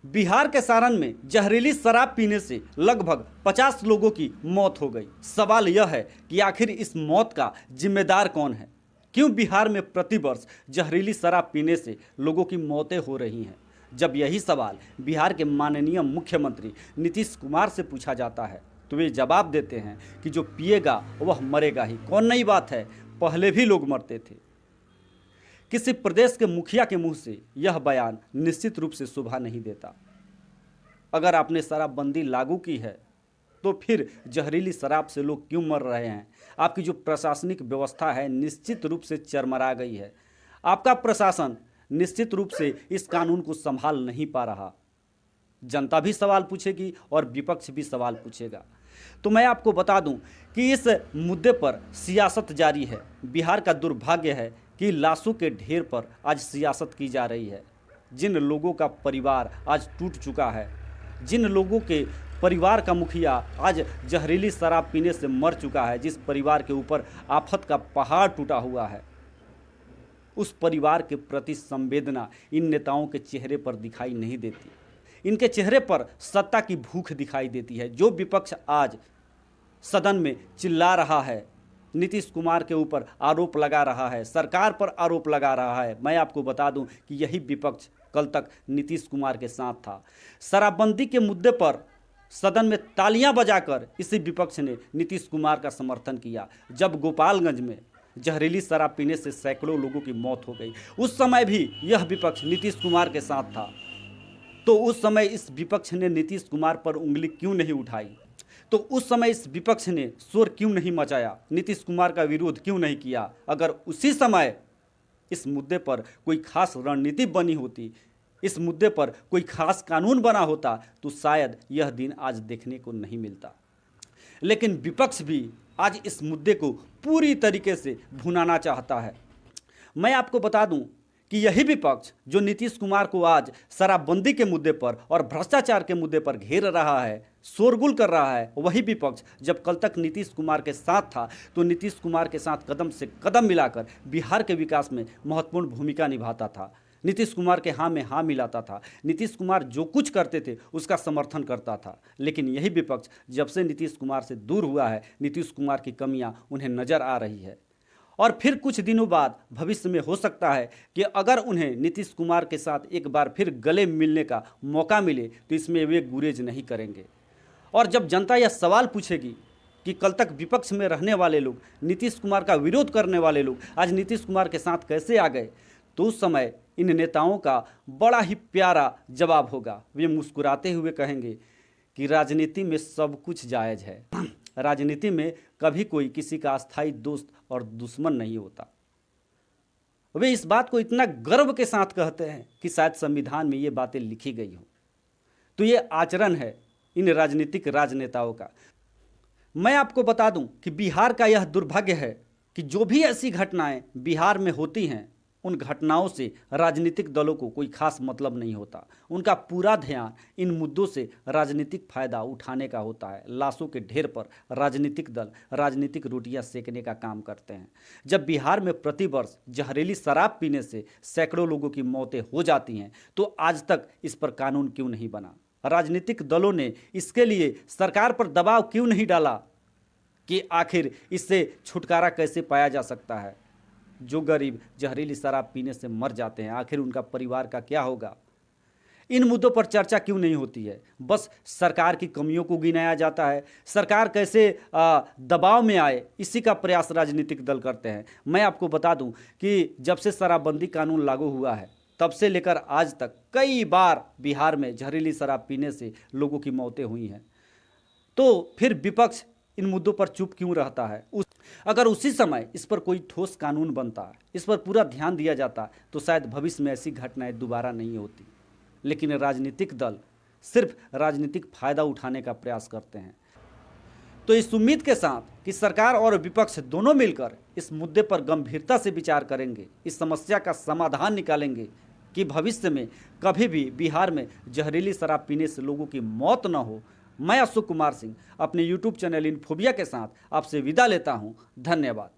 बिहार के सारण में जहरीली शराब पीने से लगभग 50 लोगों की मौत हो गई। सवाल यह है कि आखिर इस मौत का जिम्मेदार कौन है? क्यों बिहार में प्रतिवर्ष जहरीली शराब पीने से लोगों की मौतें हो रही हैं? जब यही सवाल बिहार के माननीय मुख्यमंत्री नीतीश कुमार से पूछा जाता है तो वे जवाब देते हैं कि जो पिएगा वह मरेगा ही। कौन नई बात है, पहले भी लोग मरते थे। किसी प्रदेश के मुखिया के मुंह से यह बयान निश्चित रूप से शोभा नहीं देता। अगर आपने शराबबंदी लागू की है तो फिर जहरीली शराब से लोग क्यों मर रहे हैं? आपकी जो प्रशासनिक व्यवस्था है निश्चित रूप से चरमरा गई है। आपका प्रशासन निश्चित रूप से इस कानून को संभाल नहीं पा रहा। जनता भी सवाल पूछेगी और विपक्ष भी सवाल पूछेगा। तो मैं आपको बता दूं कि इस मुद्दे पर सियासत जारी है। बिहार का दुर्भाग्य है कि लाशों के ढेर पर आज सियासत की जा रही है। जिन लोगों का परिवार आज टूट चुका है, जिन लोगों के परिवार का मुखिया आज जहरीली शराब पीने से मर चुका है, जिस परिवार के ऊपर आफत का पहाड़ टूटा हुआ है, उस परिवार के प्रति संवेदना इन नेताओं के चेहरे पर दिखाई नहीं देती। इनके चेहरे पर सत्ता की भूख दिखाई देती है। जो विपक्ष आज सदन में चिल्ला रहा है, नीतीश कुमार के ऊपर आरोप लगा रहा है, सरकार पर आरोप लगा रहा है, मैं आपको बता दूं कि यही विपक्ष कल तक नीतीश कुमार के साथ था। शराबबंदी के मुद्दे पर सदन में तालियां बजाकर इसी विपक्ष ने नीतीश कुमार का समर्थन किया। जब गोपालगंज में जहरीली शराब पीने से सैकड़ों लोगों की मौत हो गई, उस समय भी यह विपक्ष नीतीश कुमार के साथ था। तो उस समय इस विपक्ष ने नीतीश कुमार पर उंगली क्यों नहीं उठाई? तो उस समय इस विपक्ष ने शोर क्यों नहीं मचाया? नीतीश कुमार का विरोध क्यों नहीं किया? अगर उसी समय इस मुद्दे पर कोई खास रणनीति बनी होती, इस मुद्दे पर कोई खास कानून बना होता, तो शायद यह दिन आज देखने को नहीं मिलता। लेकिन विपक्ष भी आज इस मुद्दे को पूरी तरीके से भुनाना चाहता है। मैं आपको बता दूं कि यही विपक्ष जो नीतीश कुमार को आज शराबबंदी के मुद्दे पर और भ्रष्टाचार के मुद्दे पर घेर रहा है, शोरगुल कर रहा है, वही विपक्ष जब कल तक नीतीश कुमार के साथ था तो नीतीश कुमार के साथ कदम से कदम मिलाकर बिहार के विकास में महत्वपूर्ण भूमिका निभाता था। नीतीश कुमार के हाँ में हाँ मिलाता था। नीतीश कुमार जो कुछ करते थे उसका समर्थन करता था। लेकिन यही विपक्ष जब से नीतीश कुमार से दूर हुआ है, नीतीश कुमार की कमियां उन्हें नज़र आ रही है। और फिर कुछ दिनों बाद भविष्य में हो सकता है कि अगर उन्हें नीतीश कुमार के साथ एक बार फिर गले मिलने का मौका मिले तो इसमें वे गुरेज नहीं करेंगे। और जब जनता यह सवाल पूछेगी कि कल तक विपक्ष में रहने वाले लोग, नीतीश कुमार का विरोध करने वाले लोग आज नीतीश कुमार के साथ कैसे आ गए, तो उस समय इन नेताओं का बड़ा ही प्यारा जवाब होगा। वे मुस्कुराते हुए कहेंगे कि राजनीति में सब कुछ जायज़ है। राजनीति में कभी कोई किसी का अस्थायी दोस्त और दुश्मन नहीं होता। वे इस बात को इतना गर्व के साथ कहते हैं कि शायद संविधान में ये बातें लिखी गई हो। तो ये आचरण है इन राजनीतिक राजनेताओं का। मैं आपको बता दूं कि बिहार का यह दुर्भाग्य है कि जो भी ऐसी घटनाएं बिहार में होती हैं, उन घटनाओं से राजनीतिक दलों को कोई खास मतलब नहीं होता। उनका पूरा ध्यान इन मुद्दों से राजनीतिक फायदा उठाने का होता है। लाशों के ढेर पर राजनीतिक दल राजनीतिक रोटियां सेकने का काम करते हैं। जब बिहार में प्रतिवर्ष जहरीली शराब पीने से सैकड़ों लोगों की मौतें हो जाती हैं तो आज तक इस पर कानून क्यों नहीं बना? राजनीतिक दलों ने इसके लिए सरकार पर दबाव क्यों नहीं डाला कि आखिर इससे छुटकारा कैसे पाया जा सकता है? जो गरीब जहरीली शराब पीने से मर जाते हैं, आखिर उनका परिवार का क्या होगा? इन मुद्दों पर चर्चा क्यों नहीं होती है? बस सरकार की कमियों को गिनाया जाता है। सरकार कैसे दबाव में आए, इसी का प्रयास राजनीतिक दल करते हैं। मैं आपको बता दूं कि जब से शराबबंदी कानून लागू हुआ है तब से लेकर आज तक कई बार बिहार में जहरीली शराब पीने से लोगों की मौतें हुई हैं। तो फिर विपक्ष इन मुद्दों पर चुप क्यों रहता है? अगर उसी समय इस पर कोई ठोस कानून बनता, इस पर पूरा ध्यान दिया जाता, तो शायद भविष्य में ऐसी घटनाएं दोबारा नहीं होती। लेकिन राजनीतिक दल सिर्फ राजनीतिक फायदा उठाने का प्रयास करते हैं। तो इस उम्मीद के साथ कि सरकार और विपक्ष दोनों मिलकर इस मुद्दे पर गंभीरता से विचार करेंगे, इस समस्या का समाधान निकालेंगे कि भविष्य में कभी भी बिहार में जहरीली शराब पीने से लोगों की मौत न हो, मैं अशोक कुमार सिंह अपने YouTube चैनल इन्फोबिया के साथ आपसे विदा लेता हूं। धन्यवाद।